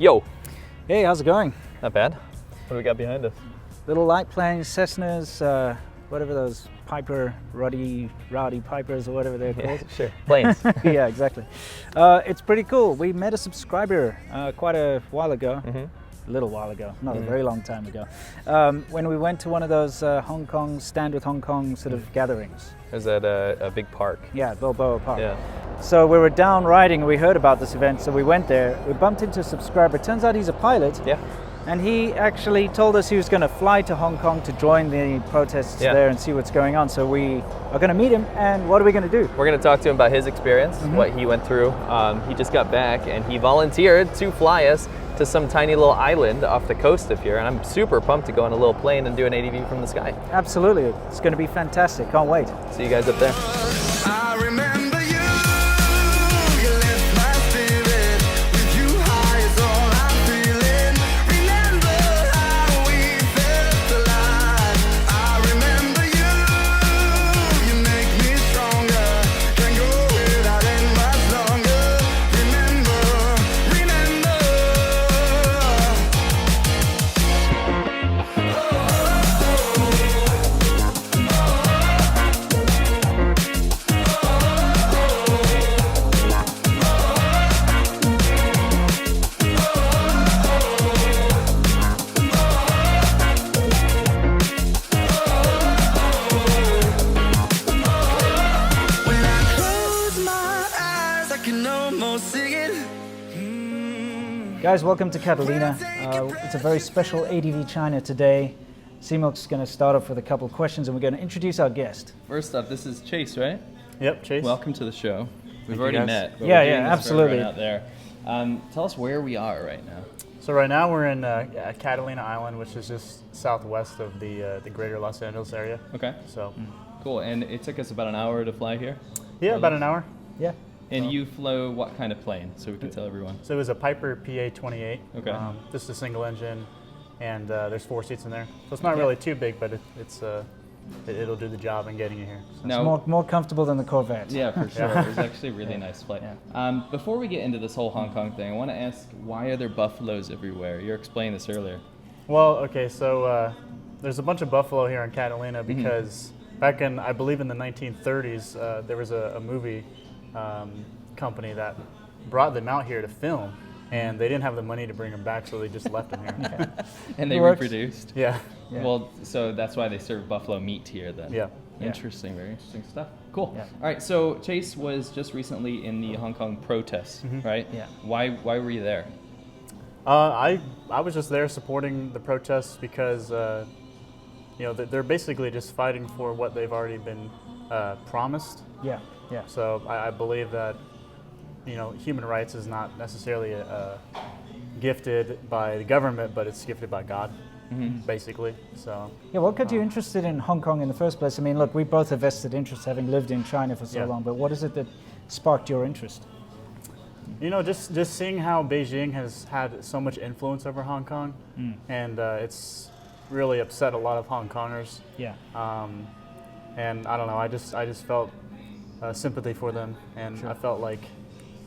Yo. Hey, how's it going? Not bad. What do we got behind us? Little light planes, Cessnas, whatever those rowdy pipers or whatever they're called. Sure, planes. Yeah, exactly. It's pretty cool. We met a subscriber quite a while ago. A little while ago, not a very long time ago, when we went to one of those Hong Kong, Stand with Hong Kong sort of gatherings. Is that a big park? Yeah, Balboa Park. Yeah. So we were down riding and we heard about this event, so we went there. We bumped into a subscriber. Turns out he's a pilot. Yeah. And he actually told us he was going to fly to Hong Kong to join the protests there and see what's going on. So we are going to meet him, and what are we going to do? We're going to talk to him about his experience, what he went through. He just got back, and he volunteered to fly us to some tiny little island off the coast of here. And I'm super pumped to go on a little plane and do an ADV from the sky. Absolutely. It's going to be fantastic. Can't wait. See you guys up there. I remember you. You left my spirit with you high is all I'm feeling. Remember how we felt alive. I remember you. You make me stronger. Can't go without it much longer. Remember. When I close my eyes, I can almost see it. Guys, welcome to Catalina. It's a very special ADV China today. Simok's going to start off with a couple of questions, and we're going to introduce our guest. First up, this is Chase, right? Yep, Chase. Welcome to the show. We've already met. But Yeah, we're doing yeah, this for everyone absolutely. Out there. Tell us where we are right now. So right now we're in Catalina Island, which is just southwest of the greater Los Angeles area. Okay. So, Cool. And it took us about an hour to fly here. yeah, about an hour. Yeah. And you flew what kind of plane? So we can tell everyone. So it was a Piper PA-28. Okay. Just a single engine, and there's 4 seats in there. So it's not really too big, but it'll do the job in getting you here. So. Now, More comfortable than the Corvette. yeah, for sure. It was actually a really nice flight. Yeah. Before we get into this whole Hong Kong thing, I want to ask, why are there buffaloes everywhere? You were explaining this earlier. Well, okay, so there's a bunch of buffalo here in Catalina because back in, I believe in the 1930s, there was a movie company that brought them out here to film, and they didn't have the money to bring them back, so they just left them here. And they Works. reproduced. Yeah. Yeah. Well, so that's why they serve buffalo meat here then. Yeah. Interesting, very interesting stuff. Cool. Yeah. All right, so Chase was just recently in the Hong Kong protests, right? Yeah. Why were you there? I was just there supporting the protests because they're basically just fighting for what they've already been promised. Yeah. Yeah. So I believe that human rights is not necessarily gifted by the government, but it's gifted by God, basically. So Yeah, what got you interested in Hong Kong in the first place? I mean, look, we both have vested interest having lived in China for so long, but what is it that sparked your interest? just seeing how Beijing has had so much influence over Hong Kong, and it's really upset a lot of Hong Kongers. Yeah. And I don't know, I just felt sympathy for them, and I felt like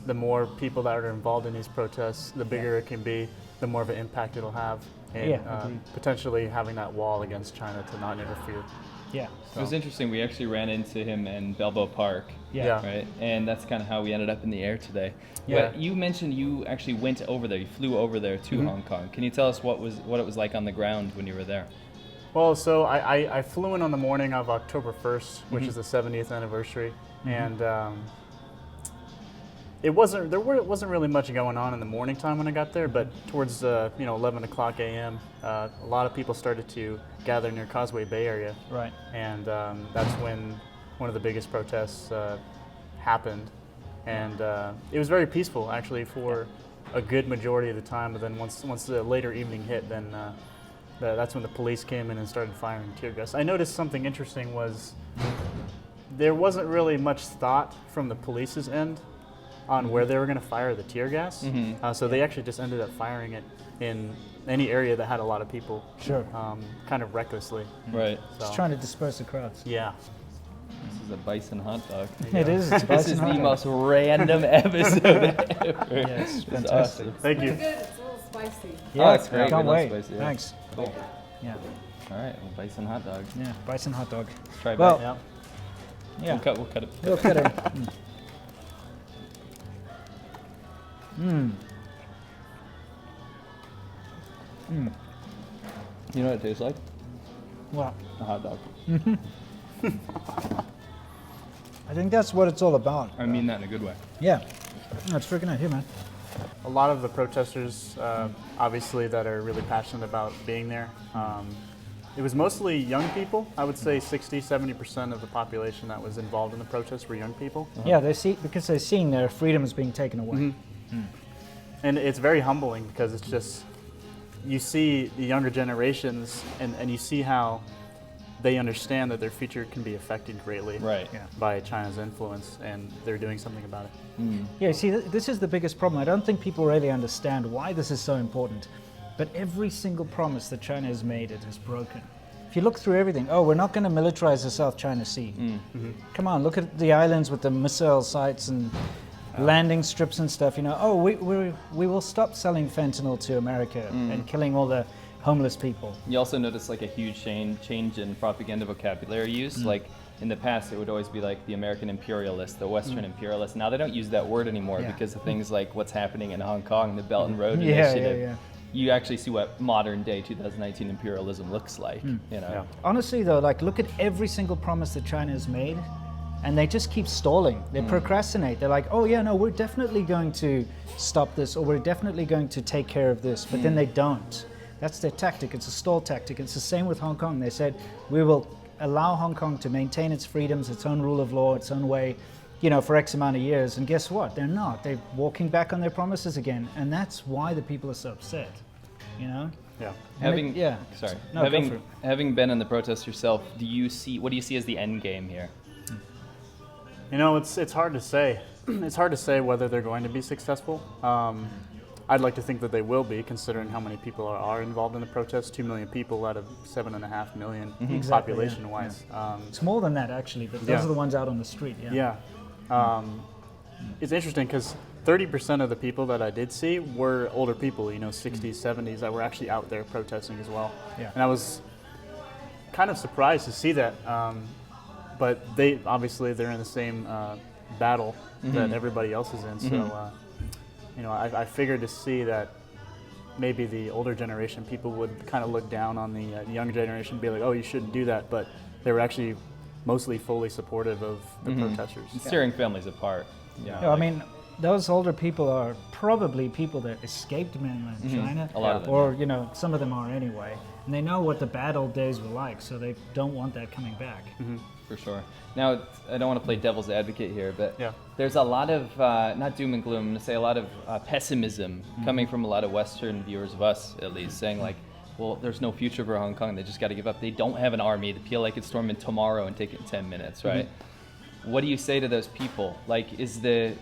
the more people that are involved in these protests, the bigger it can be, the more of an impact it'll have, and potentially having that wall against China to not interfere. Yeah. It was interesting. We actually ran into him in Balboa Park. Yeah. Right? And that's kind of how we ended up in the air today. Yeah. But you mentioned you actually went over there. You flew over there to Hong Kong. Can you tell us what it was like on the ground when you were there? Well, so I flew in on the morning of October 1st, which is the 70th anniversary, and there wasn't really much going on in the morning time when I got there, but towards 11 o'clock a.m., a lot of people started to gather near Causeway Bay area, Right. and that's when one of the biggest protests happened, and it was very peaceful actually for a good majority of the time. But then once the later evening hit, then that's when the police came in and started firing tear gas. I noticed something interesting was there wasn't really much thought from the police's end on where they were going to fire the tear gas. So they actually just ended up firing it in any area that had a lot of people. Sure. Kind of recklessly. Right. So, Just trying to disperse the crowds. yeah. This is a bison hot dog. It is. It's This bison is hot the dog. most random episode ever. Yes, This is fantastic. awesome. Thank you. Good. It's a little spicy. Yeah, that's great. Can't We love wait. spicy, yeah. Thanks. Cool. Yeah, All right, well, bison hot dog. yeah, bison hot dog. Try Well, back. Yeah. yeah, We'll cut it. we'll cut it. You know what it tastes like? Well, A hot dog. I think that's what it's all about. I mean that in a good way. Yeah, no, it's freaking out here, man. A lot of the protesters, obviously, that are really passionate about being there. It was mostly young people. I would say 60, 70% of the population that was involved in the protests were young people. Yeah, they see because they're seeing their freedoms being taken away. And it's very humbling because it's just, you see the younger generations and you see how they understand that their future can be affected greatly Right. Yeah. by China's influence, and they're doing something about it. Yeah, see, this is the biggest problem. I don't think people really understand why this is so important. But every single promise that China has made, it is broken. If you look through everything, oh, we're not going to militarize the South China Sea. Come on, look at the islands with the missile sites and landing strips and stuff. You know, oh, we will stop selling fentanyl to America and killing all the homeless people. You also notice like a huge change in propaganda vocabulary use. Like in the past, it would always be like the American imperialist, the Western imperialist. Now they don't use that word anymore Yeah. because of things like what's happening in Hong Kong, the Belt and Road Yeah, Initiative. yeah. You actually see what modern day 2019 imperialism looks like. You know. Yeah. Honestly, though, like look at every single promise that China has made, and they just keep stalling. They procrastinate. They're like, oh yeah, no, we're definitely going to stop this, or we're definitely going to take care of this, but then they don't. That's their tactic. It's a stall tactic. It's the same with Hong Kong. They said, we will allow Hong Kong to maintain its freedoms, its own rule of law, its own way, you know, for X amount of years. And guess what? They're not. They're walking back on their promises again. And that's why the people are so upset, you know? Yeah. Having yeah. sorry, No, go for it. having been in the protests yourself, what do you see as the end game here? You know, it's hard to say. It's hard to say whether they're going to be successful. I'd like to think that they will be, considering how many people are involved in the protests. 2 million people out of 7.5 million Exactly, population-wise. It's more than that, actually, but those Yeah. are the ones out on the street. Yeah. Yeah. It's interesting because 30% of the people that I did see were older people, you know, 60s, 70s, that were actually out there protesting as well. Yeah. And I was kind of surprised to see that. But they're in the same battle that everybody else is in. So, you know, I figured to see that maybe the older generation people would kind of look down on the younger generation, be like, oh, you shouldn't do that. But they were actually mostly fully supportive of the protesters. It's tearing families apart. Yeah. No, I mean, those older people are probably people that escaped mainland China. A lot of them, Or, you know, some of them are anyway. And they know what the bad old days were like, so they don't want that coming back. For sure. Now, I don't want to play devil's advocate here, but Yeah. there's a lot of, not doom and gloom, I'm going to say a lot of pessimism coming from a lot of Western viewers of us, at least, saying like, well, there's no future for Hong Kong. They just got to give up. They don't have an army. The PLA could storm in tomorrow and take it in 10 minutes, right? What do you say to those people? Like, is the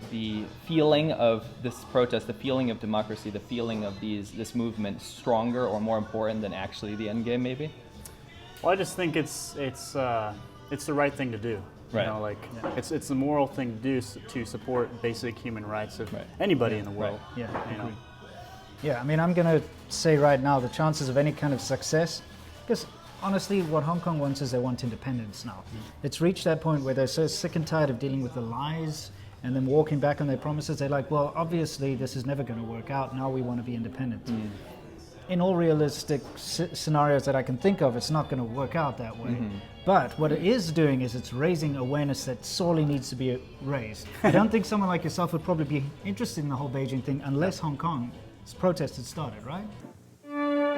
feeling of this protest, the feeling of democracy, the feeling of this movement stronger or more important than actually the end game, maybe? Well, I just think it's the right thing to do. Right. You know, like it's the moral thing to do to support basic human rights of Right. anybody in the world. Yeah, You know. Yeah, I mean, I'm going to say right now the chances of any kind of success, because honestly, what Hong Kong wants is they want independence now. It's reached that point where they're so sick and tired of dealing with the lies and then walking back on their promises. They're like, well, obviously this is never going to work out. Now we want to be independent. In all realistic scenarios that I can think of, it's not going to work out that way. But what it is doing is it's raising awareness that sorely needs to be raised. I don't think someone like yourself would probably be interested in the whole Beijing thing unless Hong Kong's protest had started, right?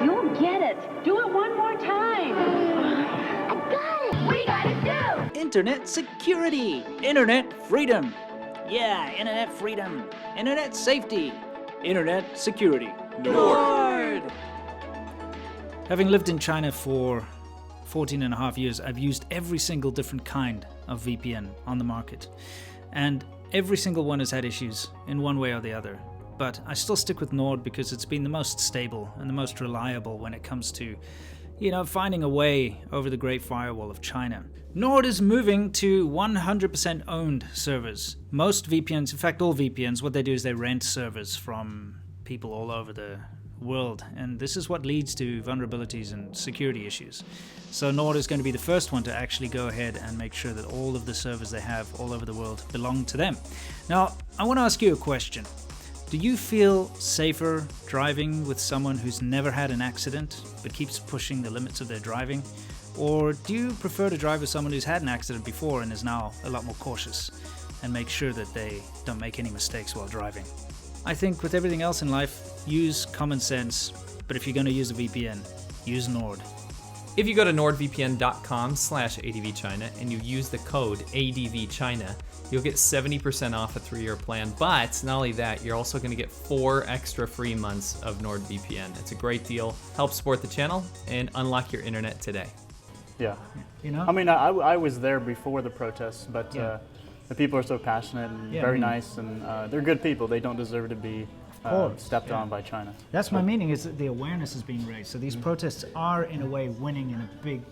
You'll get it. Do it one more time. I got it. We got it too. Internet security, internet freedom. Yeah, internet freedom, internet safety, internet security. Nord! Having lived in China for 14 and a half years, I've used every single different kind of VPN on the market. And every single one has had issues in one way or the other. But I still stick with Nord because it's been the most stable and the most reliable when it comes to, you know, finding a way over the Great Firewall of China. Nord is moving to 100% owned servers. Most VPNs, in fact all VPNs, what they do is they rent servers from people all over the world, and this is what leads to vulnerabilities and security issues. So Nord is going to be the first one to actually go ahead and make sure that all of the servers they have all over the world belong to them. Now, I want to ask you a question. Do you feel safer driving with someone who's never had an accident but keeps pushing the limits of their driving? Or do you prefer to drive with someone who's had an accident before and is now a lot more cautious and make sure that they don't make any mistakes while driving? I think with everything else in life, use common sense, but if you're going to use a VPN, use Nord. If you go to nordvpn.com/ADVChina and you use the code ADVChina, you'll get 70% off a 3-year plan. But not only that, you're also going to get 4 extra free months of NordVPN. It's a great deal. Help support the channel and unlock your internet today. Yeah. You know? I mean, I was there before the protests, but Yeah. the people are so passionate and Yeah. very nice, and they're good people. They don't deserve to be course, stepped yeah. on by China. That's my meaning, is that the awareness is being raised. So these protests are, in a way, winning in a big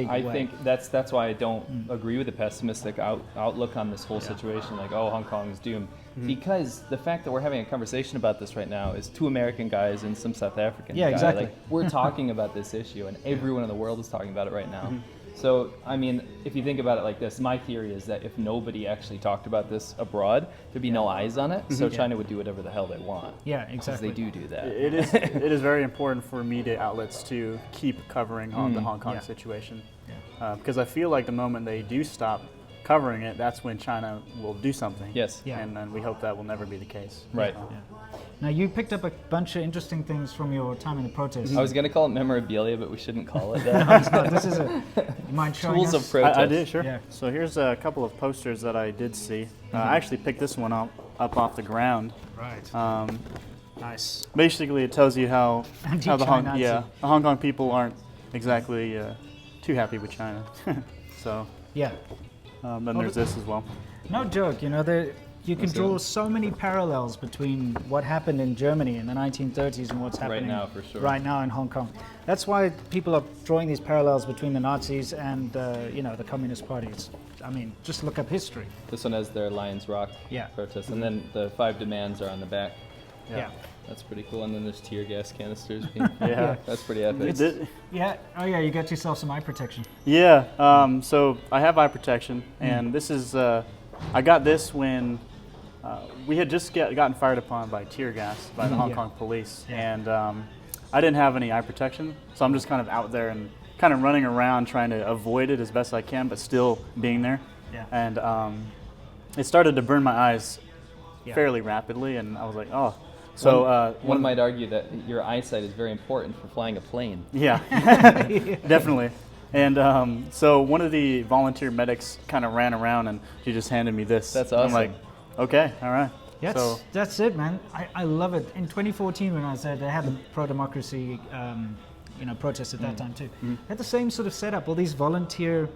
I way. think that's why I don't agree with the pessimistic outlook on this whole situation. Like, oh, Hong Kong is doomed. Because the fact that we're having a conversation about this right now is 2 American guys and some South African Yeah, guy. exactly. Like, we're talking about this issue, and everyone in the world is talking about it right now. So, I mean, if you think about it like this, my theory is that if nobody actually talked about this abroad, there'd be no eyes on it. So China would do whatever the hell they want. Yeah, Because exactly. they do that. It is very important for media outlets to keep covering on the Hong Kong Yeah. situation, because I feel like the moment they do stop covering it, that's when China will do something. Yes. Yeah. And we hope that will never be the case. Right. Yeah. Now, you picked up a bunch of interesting things from your time in the protests. I was going to call it memorabilia, but we shouldn't call it No, that. it's not. This is a... You mind showing Tools us? of protest. I did, sure. Yeah. So here's a couple of posters that I did see. I actually picked this one up off the ground. Right. Nice. Basically, it tells you how the Anti-China. Hong Kong people aren't exactly too happy with China. So Yeah. then there's this as well. No joke, you know, you can draw so many parallels between what happened in Germany in the 1930s and what's happening now, for sure. right now in Hong Kong. That's why people are drawing these parallels between the Nazis and, the Communist Party. I mean, just look up history. This one has their Lions Rock Yeah. protest, and then the 5 demands are on the back. Yeah. That's pretty cool. And then there's tear gas canisters. Being, Yeah. that's pretty epic. Yeah. Oh, yeah, you got yourself some eye protection. Yeah. So I have eye protection, and this is I got this when we had just gotten fired upon by tear gas by the Hong Yeah. Kong police, Yeah. and I didn't have any eye protection, so I'm just kind of out there and kind of running around trying to avoid it as best I can, but still being there. Yeah. And it started to burn my eyes Yeah. fairly rapidly, and I was like, oh. So One might argue that your eyesight is very important for flying a plane. Yeah, definitely. And so one of the volunteer medics kind of ran around, and she just handed me this. That's And awesome. I'm like, okay, all right. That's it, man. I love it. In 2014, when I was there, they had the pro-democracy, protest at that time too. They had the same sort of setup. All these volunteer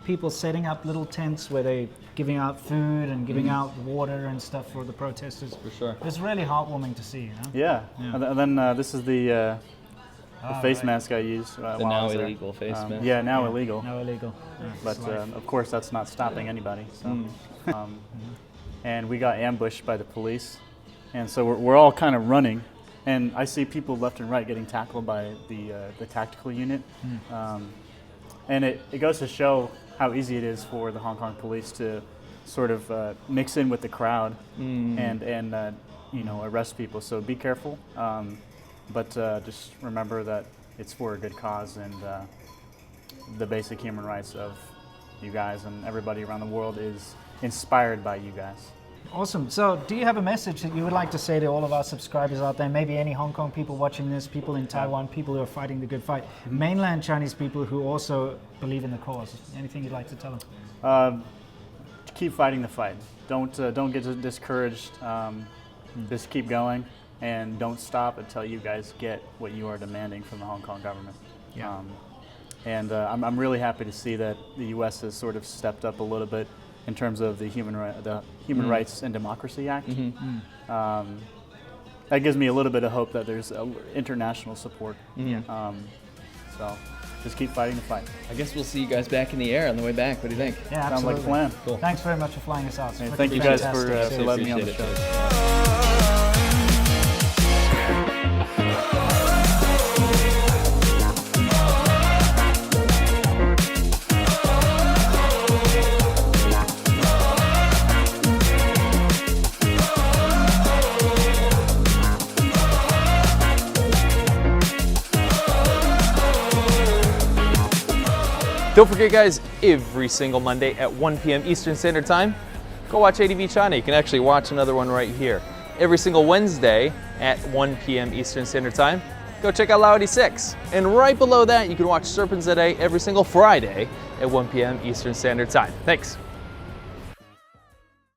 people setting up little tents where they giving out food and giving out water and stuff for the protesters. For sure. It was really heartwarming to see. You know? Yeah. Yeah. And then this is the face right. mask I used. The while I now was there. illegal face mask. Yeah, now illegal. No illegal. Yeah, But it's life. of course, that's not stopping anybody. So. And we got ambushed by the police, and so we're all kind of running, and I see people left and right getting tackled by the tactical unit, and it goes to show how easy it is for the Hong Kong police to sort of mix in with the crowd and arrest people. So be careful, but just remember that it's for a good cause, and the basic human rights of you guys and everybody around the world is inspired by you guys. Awesome. So, do you have a message that you would like to say to all of our subscribers out there? Maybe any Hong Kong people watching this, people in Taiwan, people who are fighting the good fight, mainland Chinese people who also believe in the cause. Anything you'd like to tell them? Keep fighting the fight. Don't get discouraged. Just keep going, and don't stop until you guys get what you are demanding from the Hong Kong government. Yeah. I'm really happy to see that the U.S. has sort of stepped up a little bit in terms of the Human Rights and Democracy Act. That gives me a little bit of hope that there's international support. So just keep fighting the fight. I guess we'll see you guys back in the air on the way back. What do you think? Yeah, Sounds absolutely. like a plan. Cool. Thanks very much for flying us out. It's And freaking thank you guys for fantastic. letting me on the Appreciate show. it. Don't forget, guys, every single Monday at 1 p.m. Eastern Standard Time, go watch ADV China. You can actually watch another one right here. Every single Wednesday at 1 p.m. Eastern Standard Time, go check out Lau 86. And right below that, you can watch SerpentZA every single Friday at 1 p.m. Eastern Standard Time. Thanks.